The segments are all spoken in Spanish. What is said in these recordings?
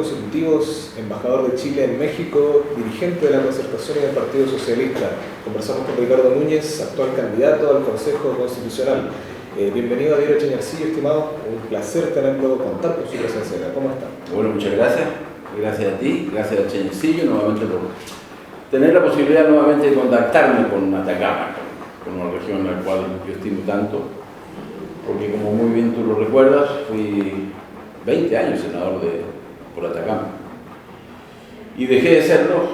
consecutivos embajador de Chile en México, dirigente de la Concertación y del Partido Socialista. Conversamos con Ricardo Núñez, actual candidato al Consejo Constitucional. Bienvenido a Diario Echeñarcillo, estimado. Un placer tenerlo, contar con su presencia acá. ¿Cómo está? Bueno, muchas gracias. Gracias a ti, gracias a Echeñarcillo nuevamente por tener la posibilidad nuevamente de contactarme con Atacama, con una región a la cual yo estimo tanto, porque como muy bien tú lo recuerdas, fui 20 años senador por Atacama. Y dejé de serlo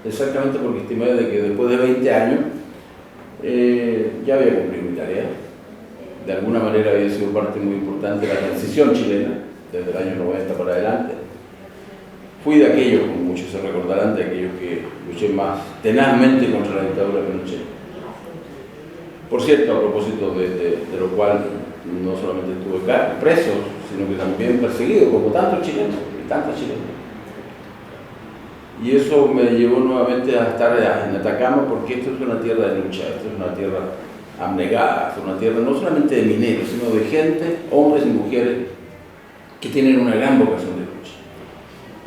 exactamente porque estimé de que después de 20 años ya había cumplido mi tarea. De alguna manera había sido parte muy importante de la transición chilena, desde el año 90 para adelante. Fui de aquellos, como muchos se recordarán, de aquellos que luché más tenazmente contra la dictadura de Pinochet. Por cierto, a propósito de lo cual no solamente estuve preso, sino que también perseguido, como tantos chilenos y tantas chilenas. Y eso me llevó nuevamente a estar en Atacama, porque esto es una tierra de lucha, esto es una tierra abnegada, es una tierra no solamente de mineros, sino de gente, hombres y mujeres, que tienen una gran vocación de lucha.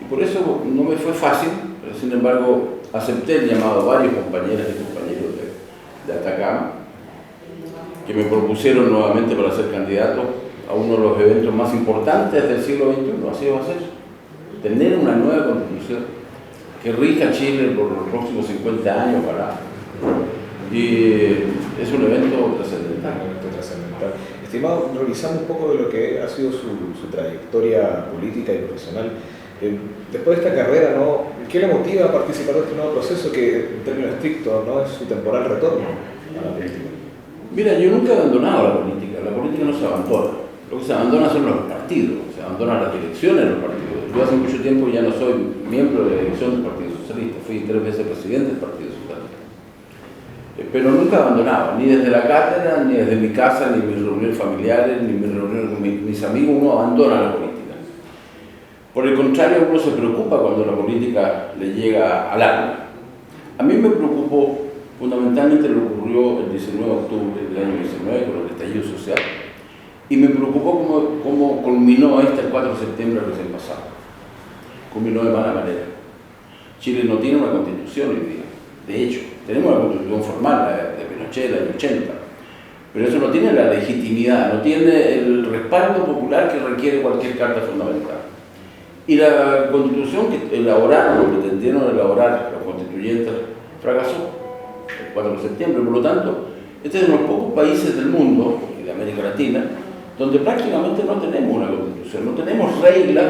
Y por eso no me fue fácil, pero sin embargo acepté el llamado a varios compañeras y compañeros de Atacama, que me propusieron nuevamente para ser candidato a uno de los eventos más importantes del siglo XXI, así va a ser, tener una nueva constitución que rija Chile por los próximos 50 años para... Y es un evento trascendental. Estimado, revisando un poco de lo que ha sido su trayectoria política y profesional, después de esta carrera, ¿no? ¿Qué le motiva a participar de este nuevo proceso que, en términos estrictos, no es su temporal retorno a la política? Mira, yo nunca he abandonado la política no se abandona. Lo que se abandona son los partidos, se abandonan las direcciones de los partidos. Yo hace mucho tiempo ya no soy miembro de la dirección del Partido Socialista, fui 3 veces presidente del Partido Socialista. Pero nunca abandonaba, ni desde la cátedra, ni desde mi casa, ni mis reuniones familiares, ni mis reuniones con mis amigos, uno abandona la política. Por el contrario, uno se preocupa cuando la política le llega al alma. A mí me preocupó fundamentalmente lo que ocurrió el 19 de octubre del año 19 con el estallido social, y me preocupó cómo culminó el 4 de septiembre recién pasado. Culminó de mala manera. Chile no tiene una constitución hoy día. De hecho, tenemos una constitución formal, la de Pinochet, del año 80, pero eso no tiene la legitimidad, no tiene el respaldo popular que requiere cualquier carta fundamental. Y la constitución que elaboraron, o pretendieron elaborar los constituyentes, fracasó el 4 de septiembre. Por lo tanto, este es uno de los pocos países del mundo y de América Latina donde prácticamente no tenemos una constitución, no tenemos reglas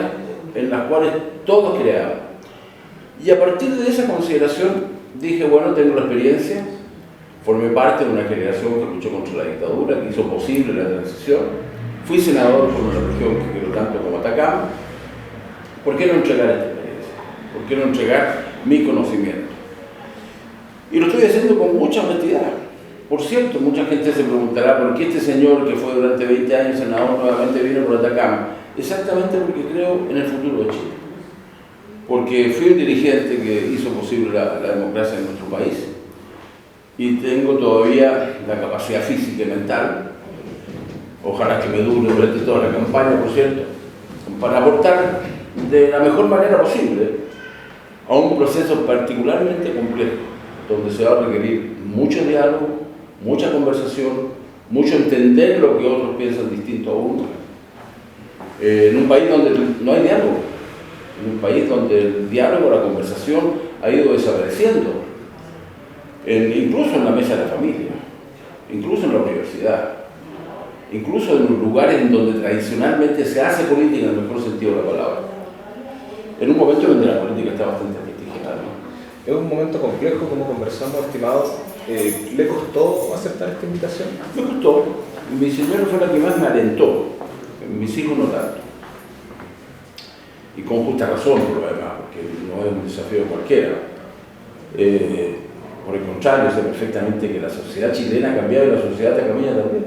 en las cuales todos creaban. Y a partir de esa consideración dije, bueno, tengo la experiencia, formé parte de una generación que luchó contra la dictadura, que hizo posible la transición, fui senador por una región que quiero tanto como Atacama. ¿Por qué no entregar esta experiencia? ¿Por qué no entregar mi conocimiento? Y lo estoy haciendo con mucha honestidad. Por cierto, mucha gente se preguntará por qué este señor que fue durante 20 años senador nuevamente vino por Atacama. Exactamente porque creo en el futuro de Chile. Porque fui un dirigente que hizo posible la democracia en nuestro país y tengo todavía la capacidad física y mental, ojalá que me dure durante toda la campaña, por cierto, para aportar de la mejor manera posible a un proceso particularmente complejo, donde se va a requerir mucho diálogo, mucha conversación, mucho entender lo que otros piensan distinto a uno, en un país donde no hay diálogo, en un país donde el diálogo, la conversación ha ido desapareciendo, incluso en la mesa de la familia, incluso en la universidad, incluso en los lugares en donde tradicionalmente se hace política en el mejor sentido de la palabra, en un momento donde la política está bastante prestigiada, ¿no? Es un momento complejo, como conversamos, estimado. ¿Le costó aceptar esta invitación? Me costó. Mi señora fue la que más me alentó, mis hijos no tanto. Y con justa razón, por lo demás, porque no es un desafío cualquiera. Por el contrario, sé perfectamente que la sociedad chilena ha cambiado y la sociedad atacamina también.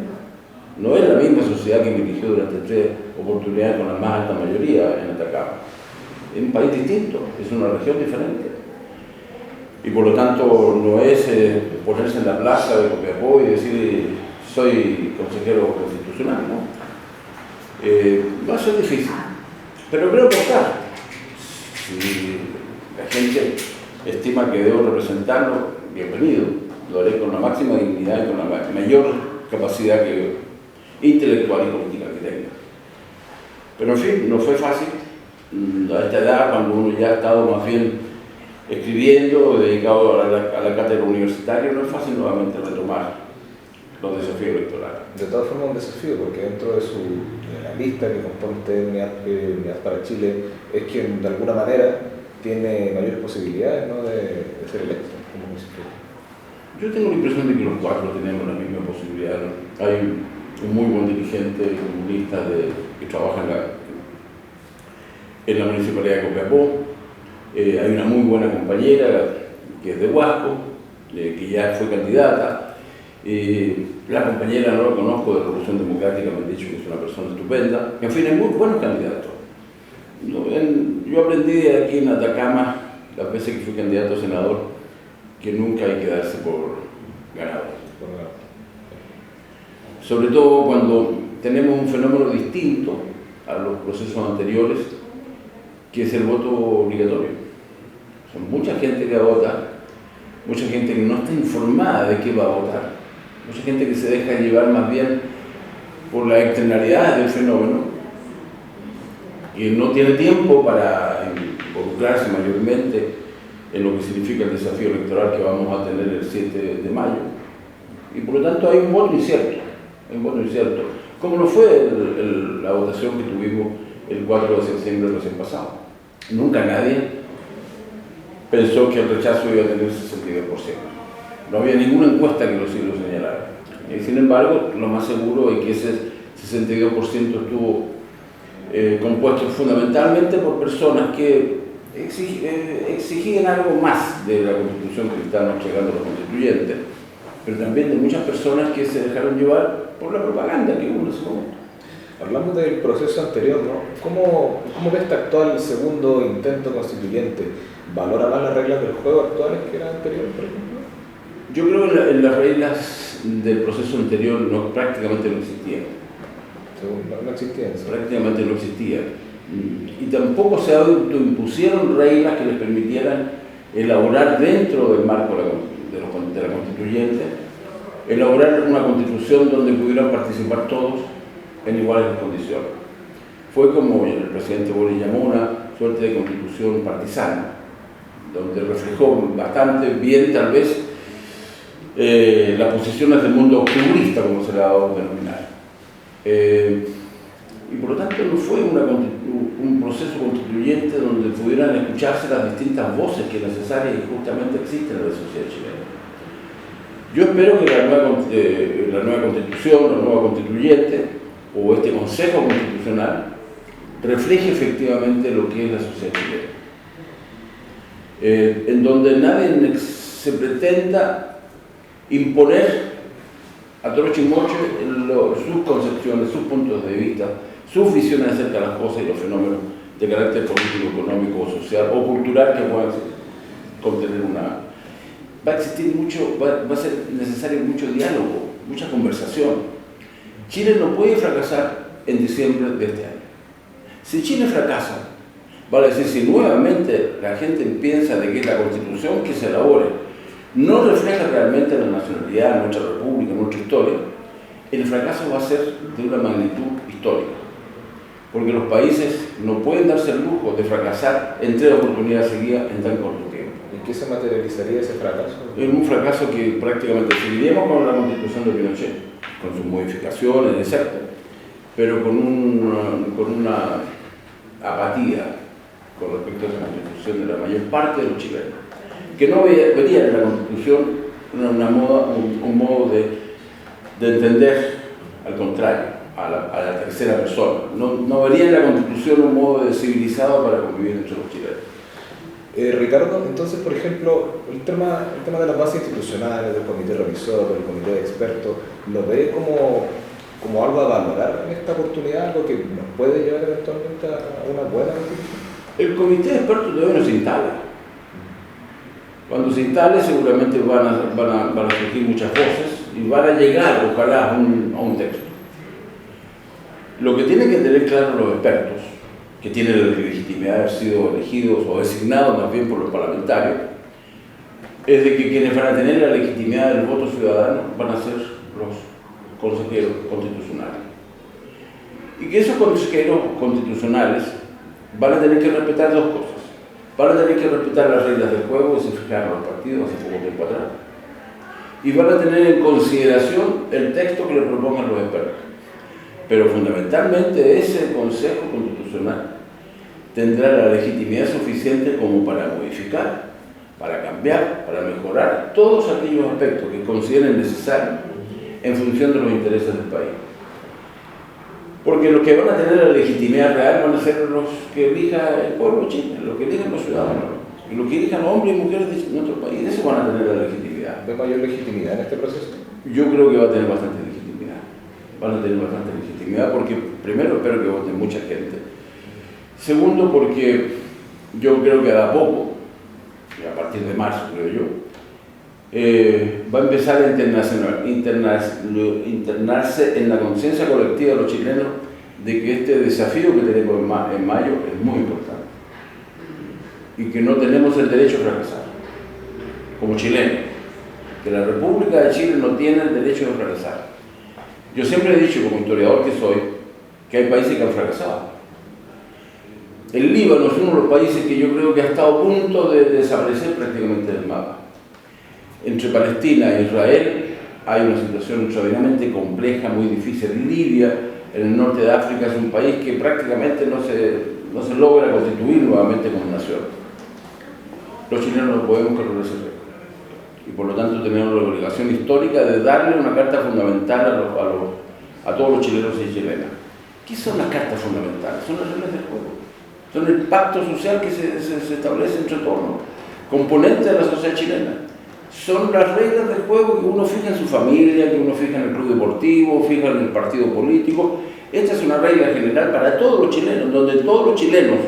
No es la misma sociedad que me eligió durante 3 oportunidades con la más alta mayoría en Atacama. Es un país distinto, es una región diferente. Y por lo tanto no es ponerse en la plaza de Copiapó y decir soy consejero constitucional, ¿no? Va a ser difícil, pero creo que está. Si la gente estima que debo representarlo, bienvenido. Lo haré con la máxima dignidad y con la mayor capacidad intelectual y política que tenga. Pero en fin, no fue fácil. A esta edad, cuando uno ya ha estado más bien escribiendo, dedicado a la cátedra universitaria, no es fácil nuevamente retomar los desafíos electorales. De todas formas, un desafío, porque dentro de la lista que compone usted, Unidad para Chile, es quien de alguna manera tiene mayores posibilidades, ¿no?, de ser electo como municipio. Yo tengo la impresión de que los cuatro tenemos la misma posibilidad, ¿no? Hay un muy buen dirigente comunista que trabaja en la municipalidad de Copiapó. Hay una muy buena compañera que es de Huasco, que ya fue candidata. La compañera no la conozco, de Revolución Democrática, me han dicho que es una persona estupenda. En fin, hay muy buenos candidatos. Yo aprendí aquí en Atacama, las veces que fui candidato a senador, que nunca hay que darse por ganado. Sobre todo cuando tenemos un fenómeno distinto a los procesos anteriores, que es el voto obligatorio. Son mucha gente que va a votar, mucha gente que no está informada de qué va a votar, mucha gente que se deja llevar más bien por la externalidad del fenómeno y no tiene tiempo para involucrarse mayormente en lo que significa el desafío electoral que vamos a tener el 7 de mayo. Y por lo tanto hay un voto incierto, como lo fue la votación que tuvimos el 4 de septiembre recién pasado. Nunca nadie pensó que el rechazo iba a tener 62%. No había ninguna encuesta que lo señalara. Y sin embargo, lo más seguro es que ese 62% estuvo compuesto fundamentalmente por personas que exigían algo más de la Constitución que estaban entregando los constituyentes, pero también de muchas personas que se dejaron llevar por la propaganda que hubo en ese momento. Hablamos del proceso anterior, ¿no? ¿Cómo ve este actual segundo intento constituyente? ¿Valora más las reglas del juego actuales que eran anteriores, por ejemplo? Yo creo que en las reglas del proceso anterior prácticamente no existían. No existían. ¿Sí? Prácticamente no existían. Y tampoco se autoimpusieron reglas que les permitieran elaborar dentro del marco de la constituyente, elaborar una constitución donde pudieran participar todos en iguales condiciones. Fue como el presidente Boric llamó una suerte de constitución partisana, donde reflejó bastante bien tal vez las posiciones del mundo octubrista, como se le ha dado a denominar. Y por lo tanto no fue un proceso constituyente donde pudieran escucharse las distintas voces que necesarias y justamente existen en la sociedad chilena. Yo espero que la nueva constitución, la nueva constituyente o este Consejo Constitucional refleje efectivamente lo que es la sociedad chilena, en donde nadie se pretenda imponer a troche y moche sus concepciones, sus puntos de vista, sus visiones acerca de las cosas y los fenómenos de carácter político, económico, o social o cultural que puedan contener una... Va a existir va a ser necesario mucho diálogo, mucha conversación. Chile no puede fracasar en diciembre de este año. Si Chile fracasa, vale decir, si nuevamente la gente piensa de que la constitución que se elabore no refleja realmente la nacionalidad de nuestra república, nuestra historia, el fracaso va a ser de una magnitud histórica. Porque los países no pueden darse el lujo de fracasar en 3 oportunidades seguidas en tan corto tiempo. ¿En qué se materializaría ese fracaso? En un fracaso que prácticamente seguiríamos con la Constitución de Pinochet, con sus modificaciones, etc., pero con una apatía con respecto a esa Constitución de la mayor parte de los chilenos, que no verían en la Constitución un modo de entender, al contrario, a la tercera persona. No verían en la Constitución un modo de civilizado para convivir entre los chilenos. Ricardo, entonces, por ejemplo, el tema de las bases institucionales, del comité revisor, del comité de expertos, ¿lo ve como algo a valorar en esta oportunidad, algo que nos puede llevar eventualmente a una buena constitución? El comité de expertos todavía no se instala. Cuando se instale seguramente van a surgir muchas voces y van a llegar, ojalá, a un texto. Lo que tienen que tener claro los expertos, que tienen la legitimidad de haber sido elegidos o designados más bien por los parlamentarios, es de que quienes van a tener la legitimidad del voto ciudadano van a ser los consejeros constitucionales. Y que esos consejeros constitucionales van a tener que respetar dos cosas. Van a tener que respetar las reglas del juego que se fijaron los partidos hace poco tiempo atrás. Y van a tener en consideración el texto que le propongan los expertos. Pero fundamentalmente ese Consejo Constitucional tendrá la legitimidad suficiente como para modificar, para cambiar, para mejorar todos aquellos aspectos que consideren necesarios en función de los intereses del país. Porque los que van a tener la legitimidad real van a ser los que elija el pueblo chileno, los que elijan los ciudadanos, y los que elijan hombres y mujeres de nuestro país. Esos van a tener la legitimidad. ¿Ve mayor legitimidad en este proceso? Yo creo que va a tener bastante legitimidad. Van a tener bastante legitimidad porque, primero, espero que vote mucha gente. Segundo, porque yo creo que a poco, y a partir de marzo, creo yo, va a empezar a internarse en la conciencia colectiva de los chilenos de que este desafío que tenemos en mayo es muy importante y que no tenemos el derecho a fracasar como chilenos, que la República de Chile no tiene el derecho de fracasar. Yo siempre he dicho, como historiador que soy, que hay países que han fracasado. El Líbano es uno de los países que yo creo que ha estado a punto de desaparecer prácticamente del mapa. Entre Palestina e Israel hay una situación extraordinariamente compleja, muy difícil. Libia, en el norte de África, es un país que prácticamente no se logra constituir nuevamente como nación. Los chilenos no podemos correr ese riesgo. Y por lo tanto tenemos la obligación histórica de darle una carta fundamental a todos los chilenos y chilenas. ¿Qué son las cartas fundamentales? Son las reglas del juego. Son el pacto social que se establece entre todos, componentes de la sociedad chilena. Son las reglas del juego que uno fija en su familia, que uno fija en el club deportivo, fija en el partido político. Esta es una regla general para todos los chilenos, donde todos los chilenos,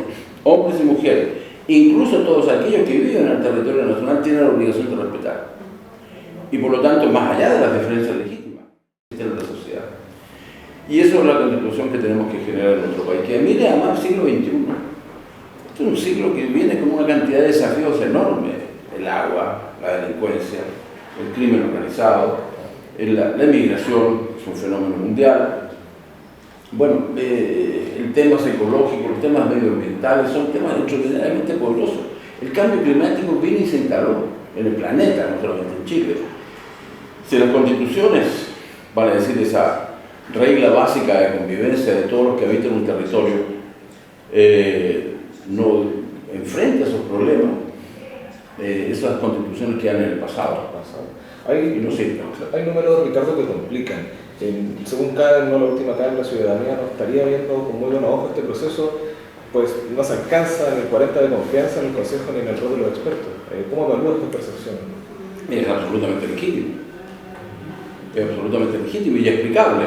hombres y mujeres, incluso todos aquellos que viven en el territorio nacional, tienen la obligación de respetar. Y por lo tanto, más allá de las diferencias legítimas que existen en la sociedad. Y eso es la constitución que tenemos que generar en nuestro país, que mire además el siglo XXI. Este es un siglo que viene con una cantidad de desafíos enormes. El agua, la delincuencia, el crimen organizado, la inmigración, es un fenómeno mundial. Bueno, el tema ecológico, los temas medioambientales son temas extraordinariamente poderosos. El cambio climático viene y se instaló en el planeta, no solamente en Chile. Si las constituciones, van a decir esa regla básica de convivencia de todos los que habitan un territorio, no enfrenta esos problemas, esas constituciones quedan en el pasado. Hay números, Ricardo, que complican. Según CADE, no la última CADE, la ciudadanía no estaría viendo con muy buenos ojos este proceso, pues no se alcanza en el 40 de confianza en el Consejo ni en el rol de los expertos. ¿Cómo evalúa esta percepción? Es absolutamente legítimo. Es absolutamente legítimo y explicable.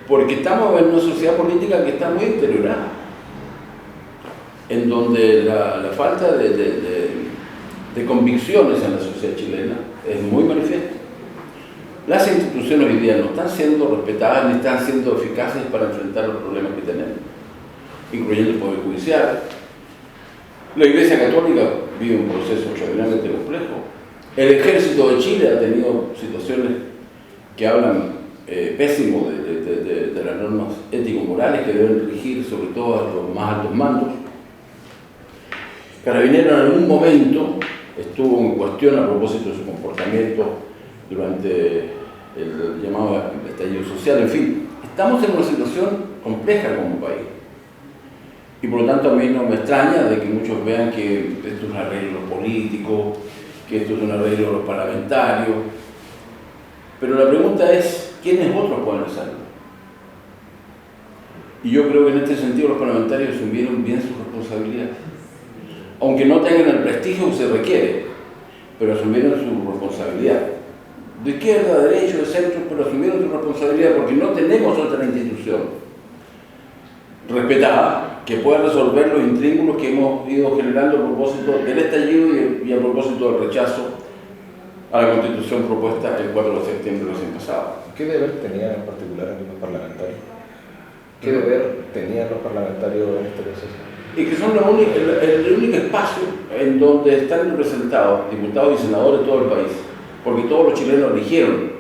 Porque estamos en una sociedad política que está muy deteriorada, en donde la falta de convicciones en la sociedad chilena es muy manifiesta. Las instituciones hoy día no están siendo respetadas ni están siendo eficaces para enfrentar los problemas que tenemos, incluyendo el Poder Judicial. La Iglesia Católica vive un proceso extraordinariamente complejo. El Ejército de Chile ha tenido situaciones que hablan pésimo de las normas ético-morales que deben regir sobre todo a los más altos mandos. Carabineros en algún momento estuvo en cuestión a propósito de su comportamiento durante el llamado estallido social. En fin, estamos en una situación compleja como país. Y por lo tanto a mí no me extraña de que muchos vean que esto es un arreglo de los políticos, que esto es un arreglo de los parlamentarios. Pero la pregunta es, ¿quiénes otros pueden hacerlo? Y yo creo que en este sentido los parlamentarios asumieron bien sus responsabilidades. Aunque no tengan el prestigio que se requiere, pero asumieron su responsabilidad. De izquierda, de derecha, de centro, pero asumieron su responsabilidad porque no tenemos otra institución respetada que pueda resolver los intríngulos que hemos ido generando a propósito del estallido y a propósito del rechazo a la Constitución propuesta el 4 de septiembre recién pasado. ¿Qué deber tenían en particular los parlamentarios? ¿Qué deber tenían los parlamentarios en este proceso? Y que son el único espacio en donde están representados diputados y senadores de todo el país, porque todos los chilenos eligieron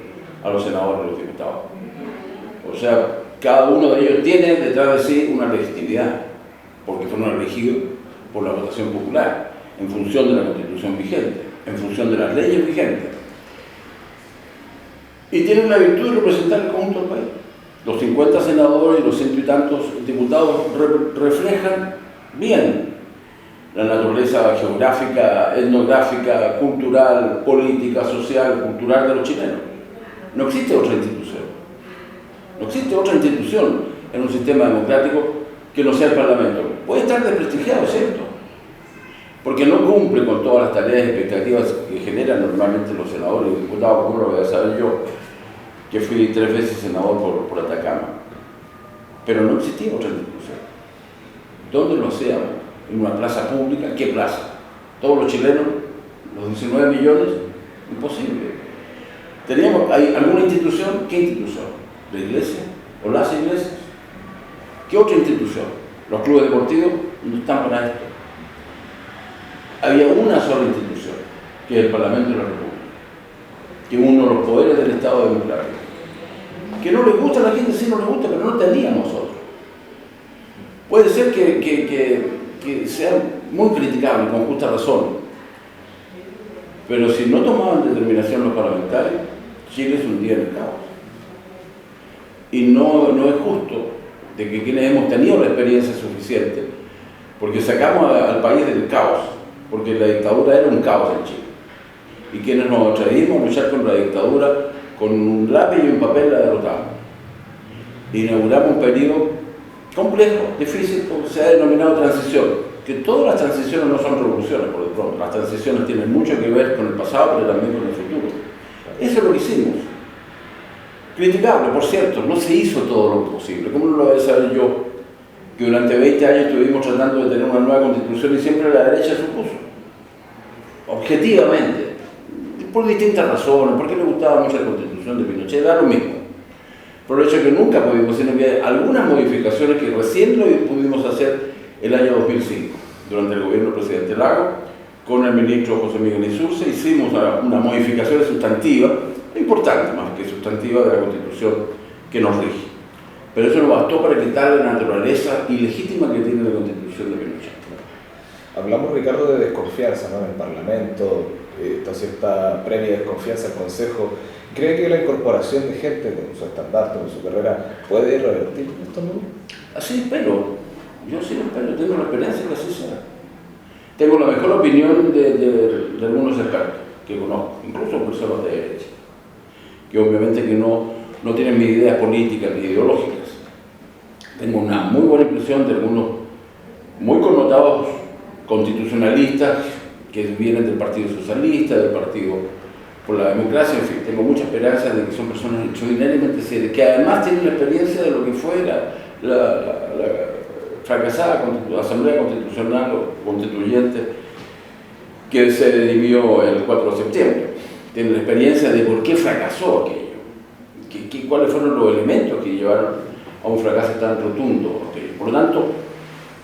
a los senadores y los diputados. O sea, cada uno de ellos tiene detrás de sí una legitimidad, porque fueron elegidos por la votación popular, en función de la Constitución vigente, en función de las leyes vigentes. Y tienen la virtud de representar el conjunto del país. Los 50 senadores y los 100 y tantos diputados reflejan bien la naturaleza geográfica, etnográfica, cultural, política, social, cultural de los chilenos. No existe otra institución. No existe otra institución en un sistema democrático que no sea el Parlamento. Puede estar desprestigiado, es cierto, porque no cumple con todas las tareas y expectativas que generan normalmente los senadores y diputados, como lo voy a saber yo, que fui 3 veces senador por Atacama. Pero no existía otra institución. ¿Dónde lo hacíamos? ¿En una plaza pública? ¿Qué plaza? ¿Todos los chilenos? ¿Los 19 millones? Imposible. ¿Teníamos alguna institución? ¿Qué institución? ¿La iglesia? ¿O las iglesias? ¿Qué otra institución? Los clubes deportivos no están para esto. Había una sola institución, que es el Parlamento de la República, que es uno de los poderes del Estado democrático. Que no le gusta a la gente, sí no le gusta, pero no teníamos nosotros. Puede ser que sean muy criticables, con justa razón, pero si no tomaban determinación los parlamentarios, Chile se hundía en el caos. Y no es justo de que quienes hemos tenido la experiencia suficiente, porque sacamos al país del caos, porque la dictadura era un caos en Chile. Y quienes nos atrevimos a luchar contra la dictadura, con un lápiz y un papel la derrotamos. Inauguramos un periodo complejo, difícil, porque se ha denominado transición. Que todas las transiciones no son revoluciones, por de pronto. Las transiciones tienen mucho que ver con el pasado, pero también con el futuro. Eso es lo que hicimos. Criticable, por cierto, no se hizo todo lo posible. ¿Cómo no lo voy a saber yo? Que durante 20 años estuvimos tratando de tener una nueva constitución y siempre la derecha se opuso. Objetivamente. Por distintas razones, porque le gustaba mucho la constitución de Pinochet, da lo mismo. Por el hecho que nunca pudimos, sino que algunas modificaciones que recién lo pudimos hacer el año 2005, durante el gobierno del presidente Lago, con el ministro José Miguel Insulza, hicimos una modificación sustantiva, importante más que sustantiva, de la Constitución que nos rige. Pero eso no bastó para quitarle la naturaleza ilegítima que tiene la Constitución de Pinochet. Hablamos, Ricardo, de desconfianza, ¿no?, en el Parlamento, esta cierta previa desconfianza al Consejo. ¿Cree que la incorporación de gente con su estandarte, con su carrera, puede revertir esto, no? Así espero. Yo sí espero, tengo la esperanza que así sea. Tengo la mejor opinión de algunos expertos que conozco, incluso personas de derecha, que obviamente que no tienen ni ideas políticas ni ideológicas. Tengo una muy buena impresión de algunos muy connotados constitucionalistas que vienen del Partido Socialista, del Partido por la Democracia, en fin, tengo mucha esperanza de que son personas extraordinariamente serias, que además tienen la experiencia de lo que fue la fracasada Asamblea Constitucional o Constituyente que se dividió el 4 de septiembre. Tienen la experiencia de por qué fracasó aquello, cuáles fueron los elementos que llevaron a un fracaso tan rotundo. Por lo tanto,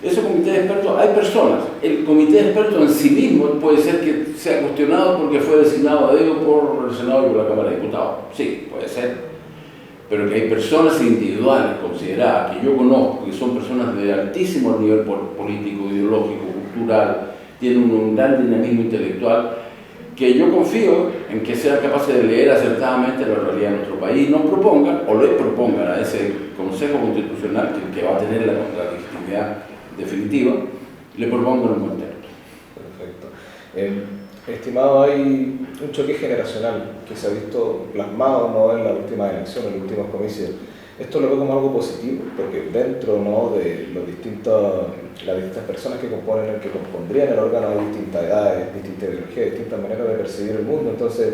ese comité de expertos, hay personas, el comité de expertos en sí mismo puede ser que sea cuestionado porque fue designado a dedo por el Senado y por la Cámara de Diputados, sí, puede ser, pero que hay personas individuales consideradas, que yo conozco, que son personas de altísimo nivel político, ideológico, cultural, tienen un gran dinamismo intelectual, que yo confío en que sean capaces de leer acertadamente la realidad de nuestro país y nos propongan, o les propongan a ese Consejo Constitucional que va a tener la legitimidad definitiva, le propongo un buen texto. Perfecto. Estimado, hay un choque generacional que se ha visto plasmado, ¿no?, en la última elección, en los últimos comicios. Esto lo veo como algo positivo, porque dentro, ¿no?, de las distintas personas que compondrían el órgano hay distintas edades, distintas ideologías, distintas maneras de percibir el mundo. Entonces,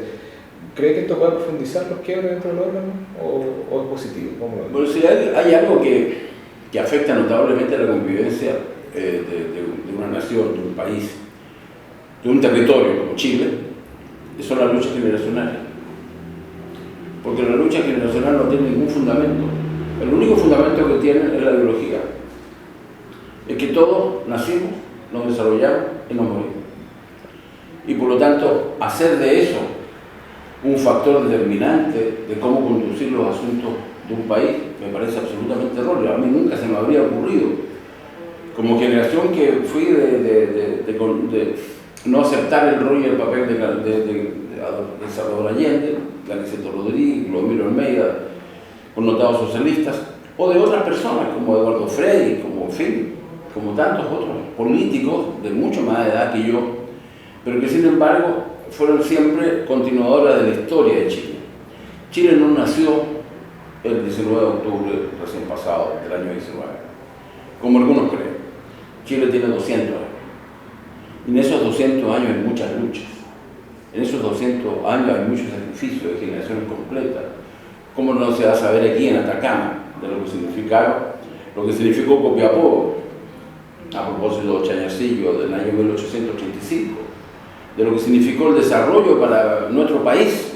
¿cree que esto puede profundizar los quiebres dentro del órgano o es positivo? ¿Cómo lo ve? Bueno, si hay algo que afecta notablemente a la convivencia de una nación, de un país, de un territorio como Chile, son las luchas generacionales. Porque la lucha generacional no tiene ningún fundamento. El único fundamento que tienen es la biología. Es que todos nacimos, nos desarrollamos y nos morimos. Y por lo tanto, hacer de eso un factor determinante de cómo conducir los asuntos de un país me parece absolutamente erróneo. A mí nunca se me habría ocurrido. Como generación que fui de no aceptar el rol y el papel de Salvador Allende, de Aniceto Rodríguez, Clodomiro Almeida, connotados socialistas, o de otras personas como Eduardo Frei, como, en fin, como tantos otros políticos de mucho más edad que yo, pero que sin embargo fueron siempre continuadoras de la historia de Chile. Chile no nació el 19 de octubre recién pasado, del año 19, como algunos creen. Chile tiene 200 años. Y en esos 200 años hay muchas luchas. En esos 200 años hay muchos sacrificios de generaciones completas. ¿Cómo no se va a saber aquí en Atacama de lo que significó Copiapó, a propósito de Chañarcillo del año 1885, de lo que significó el desarrollo para nuestro país,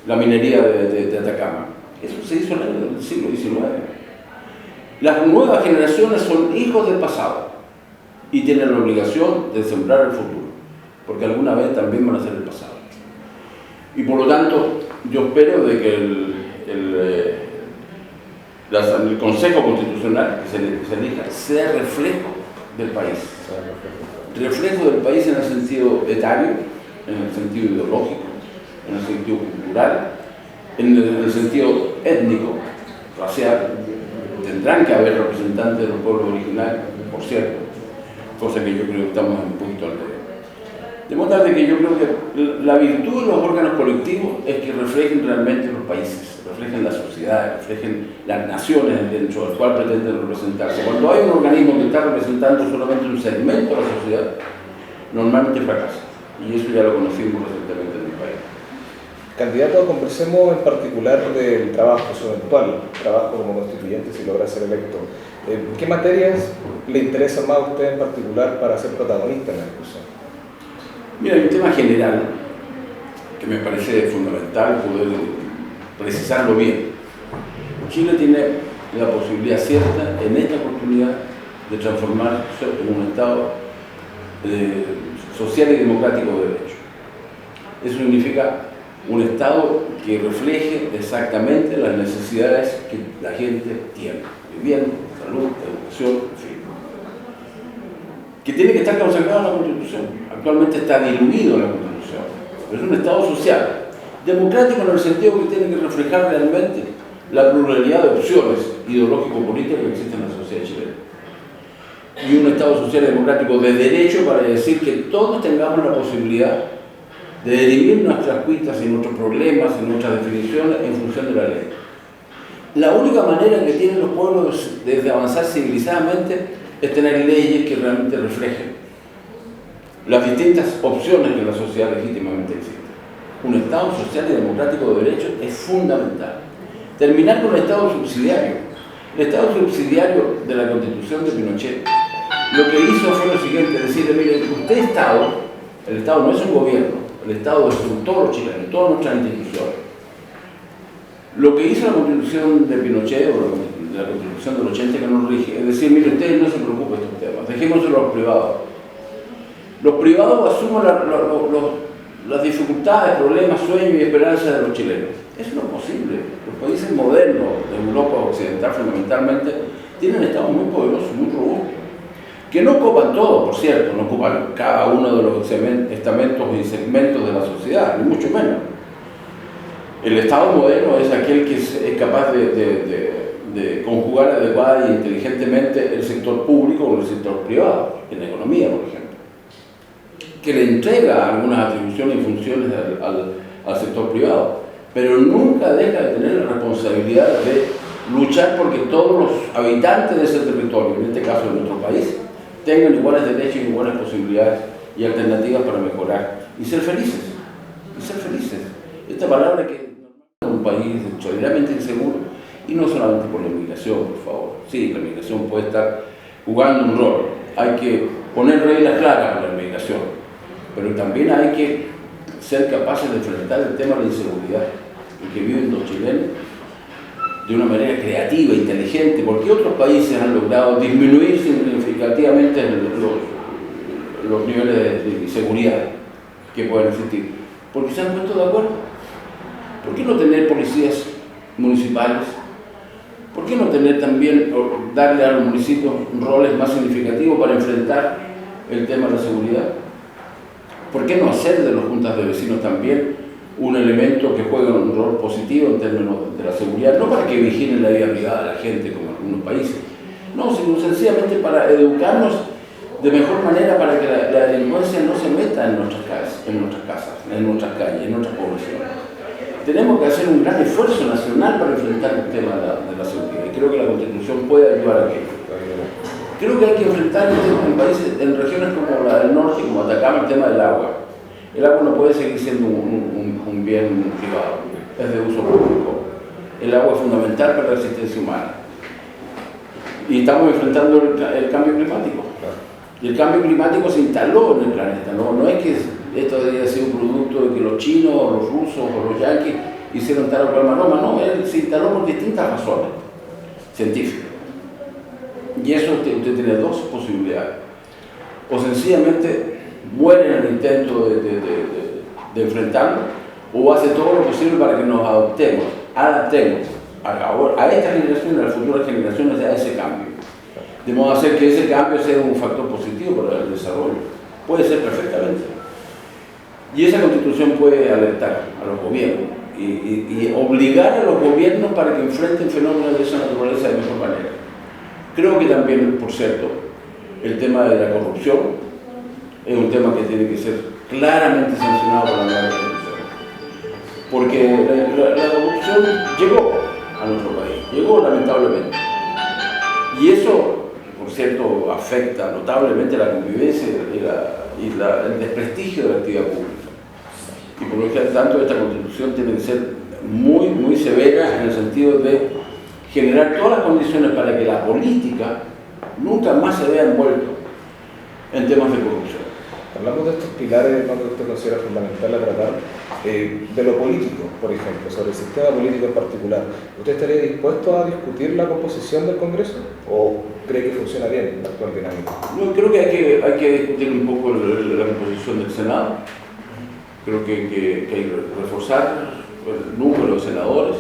la minería de Atacama? Eso se hizo en el siglo XIX. Las nuevas generaciones son hijos del pasado y tienen la obligación de sembrar el futuro, porque alguna vez también van a ser el pasado. Y por lo tanto, yo espero de que el Consejo Constitucional que se elija sea reflejo del país. Reflejo del país en el sentido etario, en el sentido ideológico, en el sentido cultural, en el sentido étnico, racial. Tendrán que haber representantes del pueblo original, por cierto, cosa que yo creo que estamos en un punto al revés. De modo que yo creo que la virtud de los órganos colectivos es que reflejen realmente los países, reflejen las sociedades, reflejen las naciones dentro del cual pretenden representarse. Cuando hay un organismo que está representando solamente un segmento de la sociedad, normalmente fracasa. Y eso ya lo conocimos recientemente en mi país. Candidato, conversemos en particular del trabajo, su eventual trabajo como constituyente si logra ser electo. ¿Qué materias le interesan más a usted en particular para ser protagonista en la discusión? Mira, hay un tema general que me parece fundamental poder precisarlo bien. Chile tiene la posibilidad cierta en esta oportunidad de transformarse en un Estado social y democrático de derecho. Eso significa un Estado que refleje exactamente las necesidades que la gente tiene: vivienda, salud, educación, en fin. Que tiene que estar consagrado en la Constitución. Actualmente está diluido en la Constitución. Pero es un Estado social, democrático en el sentido que tiene que reflejar realmente la pluralidad de opciones ideológico-políticas que existen en la sociedad chilena. Y un Estado social y democrático de derecho para decir que todos tengamos la posibilidad de dirimir nuestras cuitas y nuestros problemas y nuestras definiciones en función de la ley. La única manera que tienen los pueblos de avanzar civilizadamente es tener leyes que realmente reflejen las distintas opciones que en la sociedad legítimamente existen. Un Estado social y democrático de derecho es fundamental. Terminar con el Estado subsidiario. El Estado subsidiario de la Constitución de Pinochet lo que hizo fue lo siguiente: decirle, mire, usted Estado, el Estado no es un gobierno, el Estado es todos los chilenos, todas nuestras instituciones. Lo que hizo la Constitución de Pinochet, o la Constitución del 80 que nos rige, es decir, mire, ustedes no se preocupen de estos temas, dejémoselo a los privados. Los privados asumen las dificultades, problemas, sueños y esperanzas de los chilenos. Eso no es posible. Los países modernos de Europa occidental, fundamentalmente, tienen estados muy poderosos, muy robustos, que no ocupan todo, por cierto, no ocupan cada uno de los estamentos y segmentos de la sociedad, ni mucho menos. El Estado moderno es aquel que es capaz de conjugar adecuada y inteligentemente el sector público con el sector privado, en la economía, por ejemplo, que le entrega algunas atribuciones y funciones al sector privado, pero nunca deja de tener la responsabilidad de luchar porque todos los habitantes de ese territorio, en este caso de nuestro país, tengan iguales derechos y iguales posibilidades y alternativas para mejorar y ser felices. Y ser felices. Esta palabra que es un país extraordinariamente inseguro, y no solamente por la inmigración, por favor. Sí, la inmigración puede estar jugando un rol. Hay que poner reglas claras para la inmigración, pero también hay que ser capaces de enfrentar el tema de la inseguridad en que viven los chilenos de una manera creativa, inteligente. ¿Por qué otros países han logrado disminuir significativamente los niveles de seguridad que pueden existir? Porque se han puesto de acuerdo. ¿Por qué no tener policías municipales? ¿Por qué no tener también, darle a los municipios roles más significativos para enfrentar el tema de la seguridad? ¿Por qué no hacer de las juntas de vecinos también un elemento que juegue un rol positivo en términos de la seguridad? No para que vigilen la vida privada de la gente como en algunos países, no, sino sencillamente para educarnos de mejor manera para que la delincuencia no se meta en nuestras casas, en nuestras calles, en nuestras poblaciones. Tenemos que hacer un gran esfuerzo nacional para enfrentar el tema de la seguridad, y creo que la Constitución puede ayudar a aquello. Creo que hay que enfrentar en países, en regiones como la del norte, como Atacama, el tema del agua. El agua no puede seguir siendo un bien privado, es de uso público. El agua es fundamental para la existencia humana. Y estamos enfrentando el cambio climático. Y el cambio climático se instaló en el planeta, no es que esto haya sido un producto de que los chinos, o los rusos, o los yanquis hicieron tal o cual maroma, no, él se instaló por distintas razones científicas. Y eso usted tiene dos posibilidades. O sencillamente muere en el intento de enfrentarlo, o hace todo lo posible para que nos adaptemos a esta generación y a las futuras generaciones a ese cambio. De modo a hacer que ese cambio sea un factor positivo para el desarrollo. Puede ser perfectamente. Y esa Constitución puede alertar a los gobiernos y obligar a los gobiernos para que enfrenten fenómenos de esa naturaleza de mejor manera. Creo que también, por cierto, el tema de la corrupción es un tema que tiene que ser claramente sancionado por la nueva Constitución. Porque la corrupción llegó a nuestro país, llegó lamentablemente. Y eso, por cierto, afecta notablemente la convivencia y el desprestigio de la actividad pública. Y por lo tanto, esta Constitución tiene que ser muy, muy severa en el sentido de generar todas las condiciones para que la política nunca más se vea envuelto en temas de corrupción. Hablamos de estos pilares que usted considera fundamental a tratar, de lo político, por ejemplo, sobre el sistema político en particular. ¿Usted estaría dispuesto a discutir la composición del Congreso o cree que funciona bien la actual dinámica? No, creo que hay que discutir un poco la composición del Senado. Creo que hay que reforzar el número de senadores.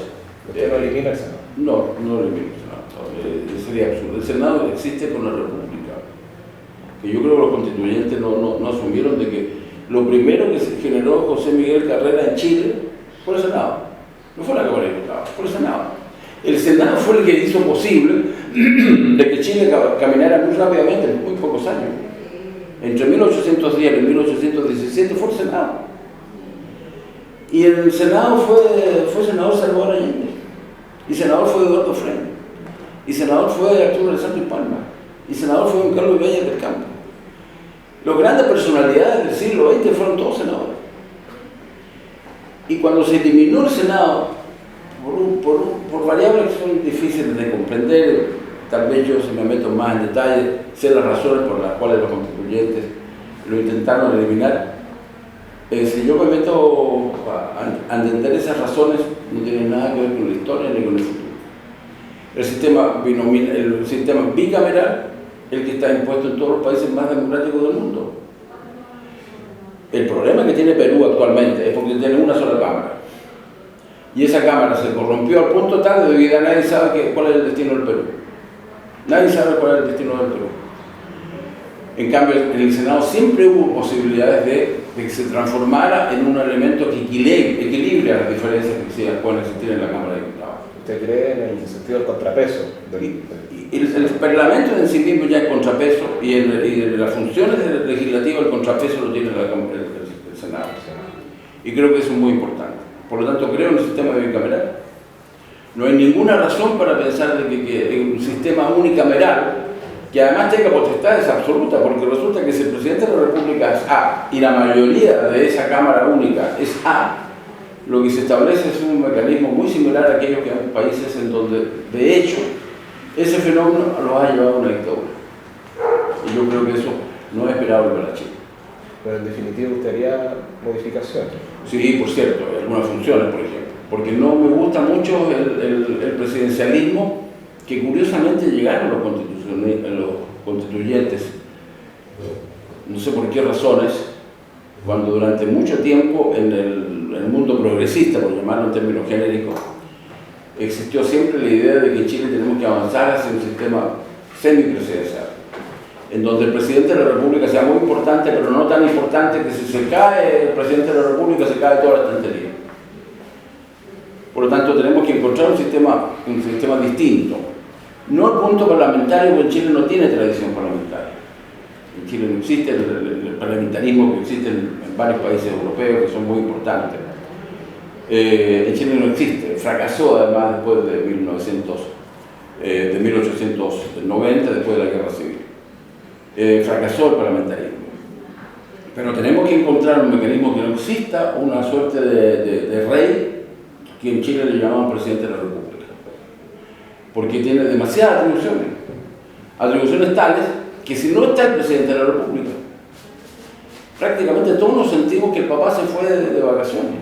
¿Usted no elimina el Senado? No elimina el Senado. Sería absurdo. El Senado existe con la República. Que yo creo que los constituyentes no asumieron de que lo primero que se generó José Miguel Carrera en Chile fue el Senado. No fue la Cámara de Diputados, fue el Senado. El Senado fue el que hizo posible de que Chile caminara muy rápidamente en muy pocos años. Entre 1810 y 1817 fue el Senado. Y en el Senado fue senador Salvador Allende. Y senador fue Eduardo Frei. Y senador fue Arturo Alessandro y Palma. Y senador fue Don Carlos Ibáñez del Campo. Las grandes personalidades del siglo XX fueron todos senadores. Y cuando se eliminó el Senado, por variables que son difíciles de comprender, tal vez yo si me meto más en detalle, sé las razones por las cuales los constituyentes lo intentaron eliminar. Si yo me meto a entender esas razones, no tienen nada que ver con la historia ni con el futuro. El sistema bicameral, el que está impuesto en todos los países más democráticos del mundo. El problema que tiene Perú actualmente es porque tiene una sola cámara. Y esa cámara se corrompió al punto tal de que nadie sabe cuál es el destino del Perú. Nadie sabe cuál es el destino del Perú. En cambio, en el Senado siempre hubo posibilidades de que se transformara en un elemento que equilibre las diferencias que pueden existir en la Cámara de Diputados. ¿Usted cree en el sentido del contrapeso? El Parlamento en sí mismo ya es contrapeso y en las funciones legislativas el contrapeso lo tiene el Senado. Y creo que eso es muy importante. Por lo tanto, creo en el sistema bicameral. No hay ninguna razón para pensar de que un sistema unicameral, que además tenga potestades absolutas, porque resulta que si el presidente de la República es A y la mayoría de esa Cámara única es A, lo que se establece es un mecanismo muy similar a aquellos que hay países en donde, de hecho, ese fenómeno lo ha llevado a una dictadura. Y yo creo que eso no es esperable para Chile. Pero en definitiva, ¿usted haría modificaciones? Sí, por cierto, hay algunas funciones, por ejemplo. porque no me gusta mucho el presidencialismo, que curiosamente llegaron los constituyentes, no sé por qué razones, cuando durante mucho tiempo en el mundo progresista, por llamarlo en términos genéricos, existió siempre la idea de que en Chile tenemos que avanzar hacia un sistema semipresidencial, en donde el presidente de la República sea muy importante, pero no tan importante que si se cae el presidente de la República se cae toda la estantería. Por lo tanto, tenemos que encontrar un sistema distinto. No el punto parlamentario, porque en Chile no tiene tradición parlamentaria. En Chile no existe el parlamentarismo que existe en varios países europeos que son muy importantes. En Chile no existe, fracasó además después de 1890, después de la Guerra Civil. Fracasó el parlamentarismo. Pero tenemos que encontrar un mecanismo que no exista, una suerte de rey, que en Chile le llamaban presidente de la República, porque tiene demasiadas atribuciones tales que si no está el presidente de la República, prácticamente todos nos sentimos que el papá se fue de vacaciones.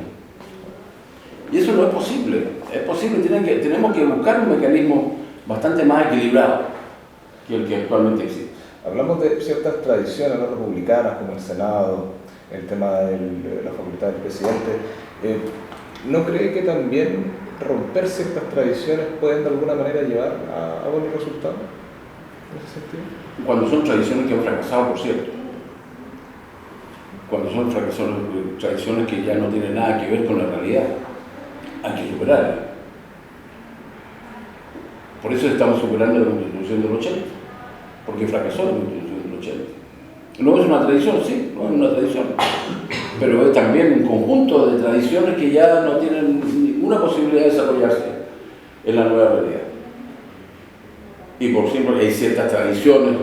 Y eso no es posible. Es posible, tenemos que buscar un mecanismo bastante más equilibrado que el que actualmente existe. Hablamos de ciertas tradiciones no republicanas, como el Senado, el tema de la facultad del presidente. ¿No cree que también romper ciertas tradiciones pueden de alguna manera llevar a buenos resultados en ese sentido? Cuando son tradiciones que han fracasado, por cierto. Cuando son tradiciones que ya no tienen nada que ver con la realidad, hay que superarlas. Por eso estamos superando la Constitución del 80, porque fracasó la Constitución del 80. No es una tradición, sí, no es una tradición, pero es también un conjunto de tradiciones que ya no tienen ninguna posibilidad de desarrollarse en la nueva realidad. Y por ejemplo, hay ciertas tradiciones,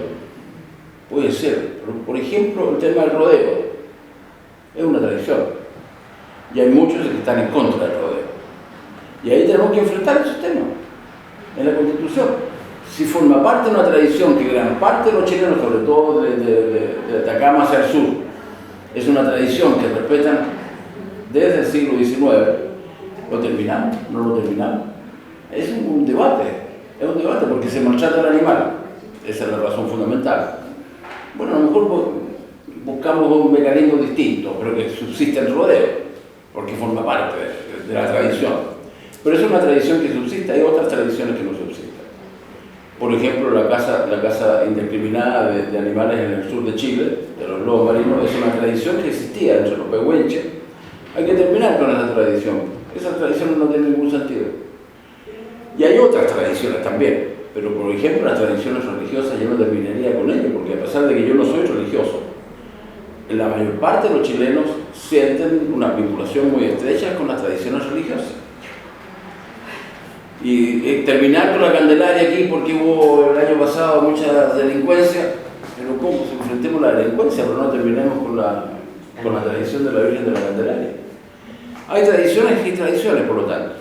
puede ser, por ejemplo, el tema del rodeo, es una tradición, y hay muchos que están en contra del rodeo. Y ahí tenemos que enfrentar esos temas en la Constitución. Si forma parte de una tradición que gran parte de los chilenos, sobre todo de Atacama hacia el sur, es una tradición que respetan desde el siglo XIX, ¿lo terminamos? ¿No lo terminamos? Es un debate porque se maltrata al animal, esa es la razón fundamental. Bueno, a lo mejor buscamos un mecanismo distinto, pero que subsista el rodeo, porque forma parte de la tradición. Pero es una tradición que subsiste, hay otras tradiciones que no subsisten. Por ejemplo, la caza indiscriminada de animales en el sur de Chile, de los lobos marinos, es una tradición que existía entre los pehuenches. Hay que terminar con esa tradición. Esas tradiciones no tienen ningún sentido. Y hay otras tradiciones también, pero por ejemplo las tradiciones religiosas yo no terminaría con ello, porque a pesar de que yo no soy religioso, la mayor parte de los chilenos sienten una vinculación muy estrecha con las tradiciones religiosas. Y terminar con la Candelaria aquí porque hubo el año pasado mucha delincuencia, pero ¿cómo? Si enfrentemos la delincuencia, pero no terminemos con la tradición de la Virgen de la Candelaria. Hay tradiciones y tradiciones, por lo tanto,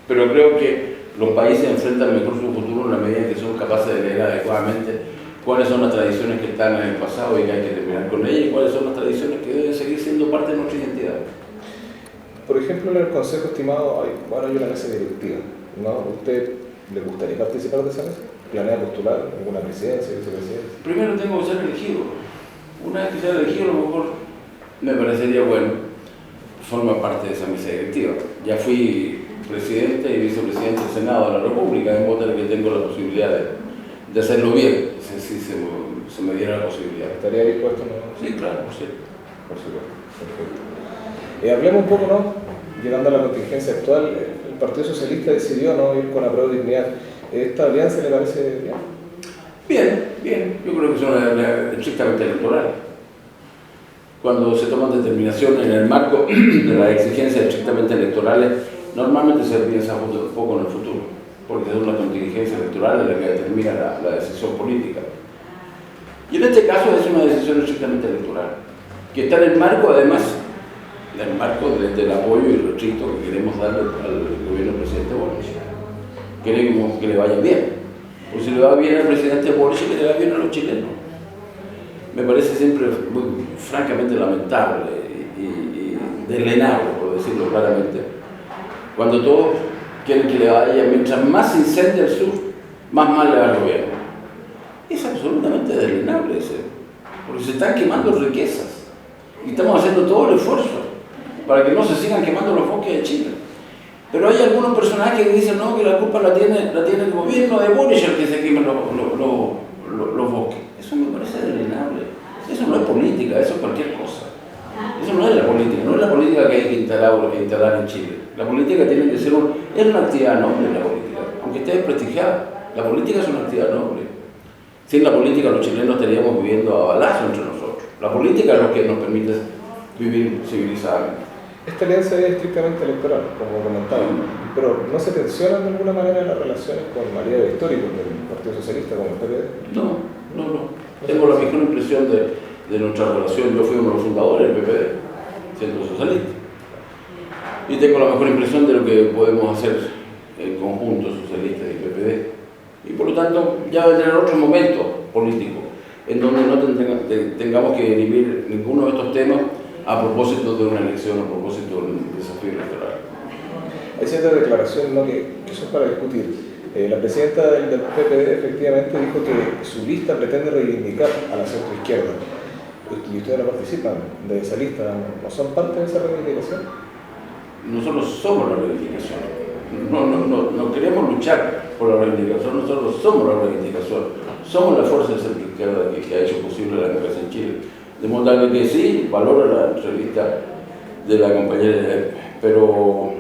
pero creo que los países enfrentan mejor su futuro en la medida en que son capaces de leer adecuadamente cuáles son las tradiciones que están en el pasado y que hay que terminar con ellas, y cuáles son las tradiciones que deben seguir siendo parte de nuestra identidad. Por ejemplo, en el Consejo, estimado, hay una mesa directiva, ¿no? ¿Usted le gustaría participar de esa mesa? ¿Planea postular alguna presidencia, vicepresidencia? Primero tengo que ser elegido. Una vez que sea elegido, a lo mejor me parecería bueno formar parte de esa mesa directiva. Ya fui presidente y vicepresidente del Senado de la República, de modo que tengo la posibilidad de hacerlo bien, si se me diera la posibilidad. ¿Estaría dispuesto? ¿No? Sí, claro, por cierto. Por supuesto, perfecto. Hablemos un poco, ¿no? Llegando a la contingencia actual, el Partido Socialista decidió no ir con Apruebo Dignidad. ¿Esta alianza le parece bien? Bien. Yo creo que es una alianza estrictamente electoral. Cuando se toman determinaciones en el marco de las exigencias estrictamente electorales, normalmente se piensa un poco en el futuro, porque es una contingencia electoral la que determina la decisión política. Y en este caso es una decisión estrictamente electoral, que está en el marco, además, del apoyo y el restricto que queremos darle al gobierno del presidente Boric. Queremos que le vaya bien. Pues si le va bien al presidente Boric, que le va bien a los chilenos. Me parece siempre francamente lamentable y deslenable, por decirlo claramente, cuando todos quieren que le vaya, mientras más se incendia el sur, más mal le va al gobierno. Es absolutamente deslenable ese, porque se están quemando riquezas y estamos haciendo todo el esfuerzo para que no se sigan quemando los bosques de Chile. Pero hay algunos personajes que dicen no, que la culpa la tiene el gobierno de Boric el que se queman los bosques. Eso me parece deslenable. Eso no es política, eso es cualquier cosa. Eso no es la política, no es la política que hay que instalar en Chile. La política tiene que ser es una actividad noble la política, aunque esté desprestigiada. La política es una actividad noble. Sin la política los chilenos estaríamos viviendo a balazo entre nosotros. La política es lo que nos permite vivir civilizadamente. Esta alianza es estrictamente electoral, como comentaba, pero ¿no se tensionan de alguna manera las relaciones con aliados históricos del Partido Socialista como el PPD? No. Tengo la mejor impresión de nuestra relación. Yo fui uno de los fundadores del PPD, siendo socialista. Y tengo la mejor impresión de lo que podemos hacer en conjunto, socialistas y PPD. Y por lo tanto, ya vendrán otros momentos políticos en donde no tengamos que dirimir ninguno de estos temas a propósito de una elección, a propósito de un desafío electoral. Hay ciertas declaraciones que son para discutir. La presidenta del PPD efectivamente dijo que su lista pretende reivindicar a la centroizquierda. Y ustedes no participan de esa lista, ¿no son parte de esa reivindicación? Nosotros somos la reivindicación. No queremos luchar por la reivindicación, nosotros somos la reivindicación. Somos la fuerza de centroizquierda que ha hecho posible la democracia en Chile. De modo que sí, valoro la entrevista de la compañera, pero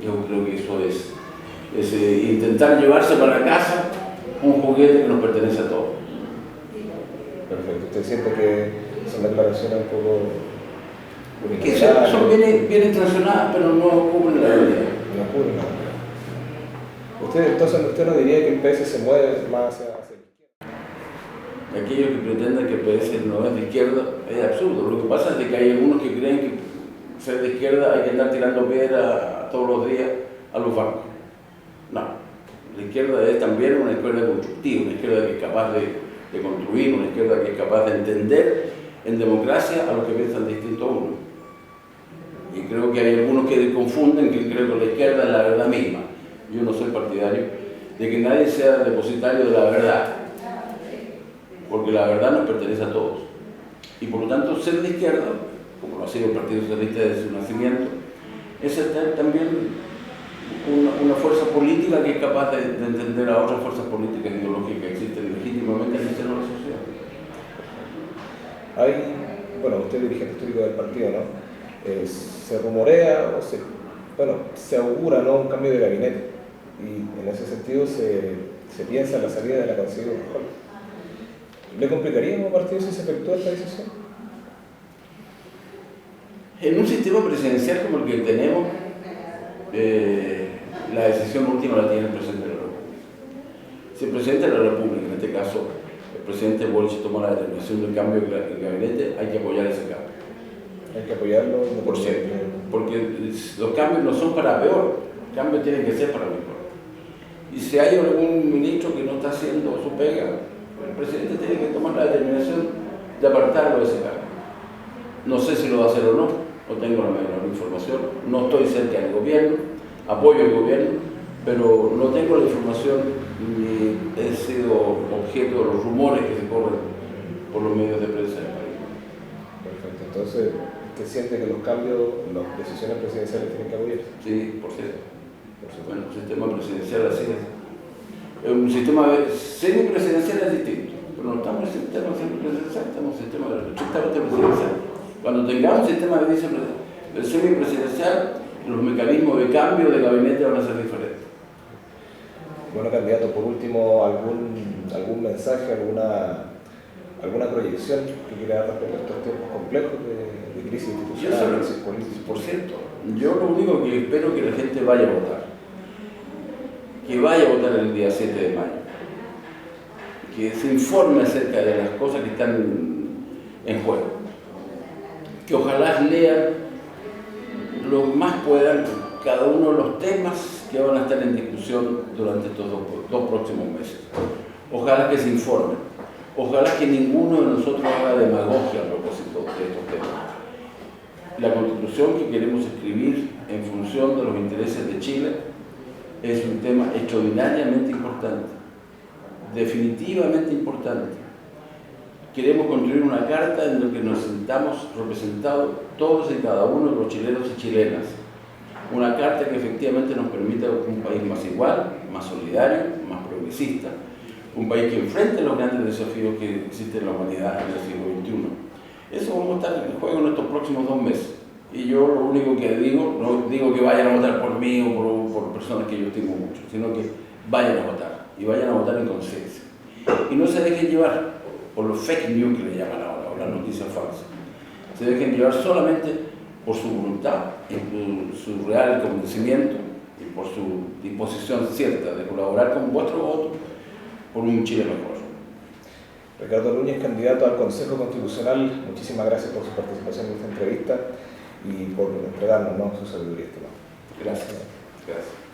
yo creo que eso es intentar llevarse para casa un juguete que nos pertenece a todos. Perfecto. ¿Usted siente que son declaraciones un poco unilaterales? Son bien intencionadas, pero no cubren la realidad. No cubren nada. Entonces, ¿usted no diría que el PS se mueve más hacia la izquierda? Aquellos que pretenden que el PS no es de izquierda es absurdo. Lo que pasa es que hay algunos que creen que ser de izquierda hay que andar tirando piedra todos los días a los bancos. No, la izquierda es también una izquierda constructiva, una izquierda que es capaz de construir, una izquierda que es capaz de entender en democracia a los que piensan distinto a uno. Y creo que hay algunos que confunden que creo que la izquierda es la verdad misma. Yo no soy partidario de que nadie sea depositario de la verdad, porque la verdad nos pertenece a todos. Y por lo tanto, ser de izquierda, como lo ha sido el Partido Socialista desde su nacimiento, es ser también una fuerza política que es capaz de entender a otras fuerzas políticas ideológicas que existen legítimamente en el seno de la sociedad. Usted es dirigente histórico del partido, ¿no? Se rumorea o se augura, ¿no?, un cambio de gabinete, y en ese sentido se piensa en la salida de la canciller Urquiola. ¿Le complicaría como partido si se efectúa esta decisión? En un sistema presidencial como el que tenemos, la decisión última la tiene el presidente de la República. Si el presidente de la República, en este caso el presidente Boric, toma la determinación del cambio del gabinete, hay que apoyar ese cambio. Hay que apoyarlo por siempre, porque los cambios no son para peor, los cambios tienen que ser para mejor. Y si hay algún ministro que no está haciendo su pega, el presidente tiene que tomar la determinación de apartarlo de ese cambio. No sé si lo va a hacer o no tengo la menor información, no estoy cerca del gobierno, apoyo el gobierno, pero no tengo la información ni he sido objeto de los rumores que se corren por los medios de prensa del país. Perfecto, entonces, ¿usted siente que los cambios, las decisiones presidenciales tienen que apoyarse? Sí, por cierto. Bueno, el sistema presidencial así es. Un sistema semipresidencial es distinto, pero no estamos en el sistema semipresidencial, estamos en el sistema estrictamente presidencial. Cuando tengamos un sistema de semipresidencial, los mecanismos de cambio de gabinete van a ser diferentes. Bueno, candidato, por último, algún mensaje, alguna proyección que quiera dar respecto a estos tiempos complejos de crisis institucional, crisis política. Por cierto, yo lo único que espero es que la gente vaya a votar. Que vaya a votar el día 7 de mayo. Que se informe acerca de las cosas que están en juego. Que ojalá lean lo más puedan cada uno de los temas que van a estar en discusión durante estos dos próximos meses. Ojalá que se informen. Ojalá que ninguno de nosotros haga demagogia a propósito de estos temas. La Constitución que queremos escribir en función de los intereses de Chile es un tema extraordinariamente importante, definitivamente importante. Queremos construir una carta en la que nos sintamos representados todos y cada uno de los chilenos y chilenas. Una carta que efectivamente nos permita un país más igual, más solidario, más progresista, un país que enfrente los grandes desafíos que existen en la humanidad en el siglo XXI. Eso vamos a estar en juego en estos próximos 2 meses. Y yo lo único que digo, no digo que vayan a votar por mí o por personas que yo estimo mucho, sino que vayan a votar, y vayan a votar en conciencia. Y no se dejen llevar por los fake news que le llaman ahora, o las noticias falsas. Se dejen llevar solamente por su voluntad, y su real convencimiento y por su disposición cierta de colaborar con vuestro voto por un Chile mejor. Ricardo Núñez, candidato al Consejo Constitucional, muchísimas gracias por su participación en esta entrevista y por entregarnos, ¿no?, su sabiduría, estimado. Gracias. Gracias.